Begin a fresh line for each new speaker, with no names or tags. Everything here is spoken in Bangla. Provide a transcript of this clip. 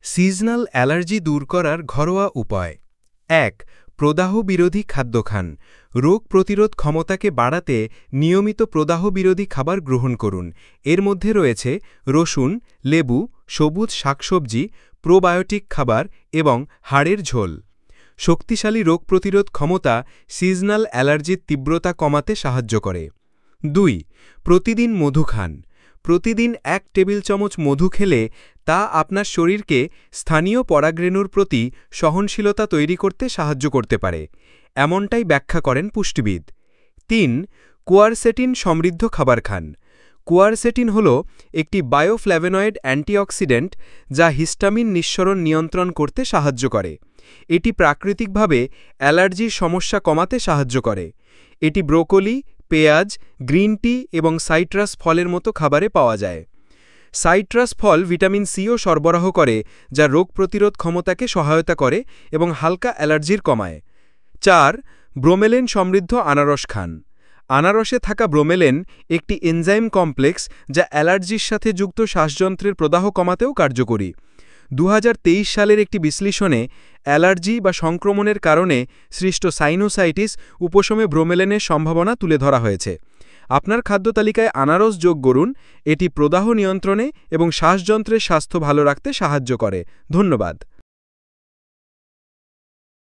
সিজনাল অ্যালার্জি দূর করার ঘরোয়া উপায় ১. প্রদাহ বিরোধী খাদ্য খান। রোগ প্রতিরোধ ক্ষমতাকে বাড়াতে নিয়মিত প্রদাহ বিরোধী খাবার গ্রহণ করুন। এর মধ্যে রয়েছে রসুন, লেবু, সবুজ শাকসবজি, প্রোবায়োটিক খাবার এবং হাড়ের ঝোল। শক্তিশালী রোগ প্রতিরোধ ক্ষমতা সিজনাল অ্যালার্জির তীব্রতা কমাতে সাহায্য করে। ২. প্রতিদিন মধু খান। প্রতিদিন ১ টেবিল চামচ মধু খেলে তা আপনার শরীরকে স্থানীয় পরাগরেণুর প্রতি সহনশীলতা তৈরি করতে সাহায্য করতে পারে, এমনটাই ব্যাখ্যা করেন পুষ্টিবিদ। ৩. কোয়ারসেটিন সমৃদ্ধ খাবার খান। কোয়ারসেটিন হল একটি বায়োফ্ল্যাভোনয়েড অ্যান্টিঅক্সিডেন্ট যা হিস্টামিন নিঃসরণ নিয়ন্ত্রণ করতে সাহায্য করে। এটি প্রাকৃতিকভাবে অ্যালার্জির সমস্যা কমাতে সাহায্য করে। এটি ব্রোকলি, পেঁয়াজ, গ্রিন টি এবং সাইট্রাস ফলের মতো খাবারে পাওয়া যায়। সাইট্রাস ফল ভিটামিন সিও সরবরাহ করে, যা রোগ প্রতিরোধ ক্ষমতাকে সহায়তা করে এবং হালকা অ্যালার্জির কমায়। ৪. ব্রোমেলেন সমৃদ্ধ আনারস খান। আনারসে থাকা ব্রোমেলেন একটি এনজাইম কমপ্লেক্স যা অ্যালার্জির সাথে যুক্ত শ্বাসযন্ত্রের প্রদাহ কমাতেও কার্যকরী। ২০২৩ সালের একটি বিশ্লেষণে অ্যালার্জি বা সংক্রমণের কারণে সৃষ্ট সাইনোসাইটিস উপশমে ব্রোমেলেনের সম্ভাবনা তুলে ধরা হয়েছে। আপনার খাদ্য তালিকায় আনারস যোগ করুন, এটি প্রদাহ নিয়ন্ত্রণে এবং শ্বাসযন্ত্রের স্বাস্থ্য ভালো রাখতে সাহায্য করে। ধন্যবাদ।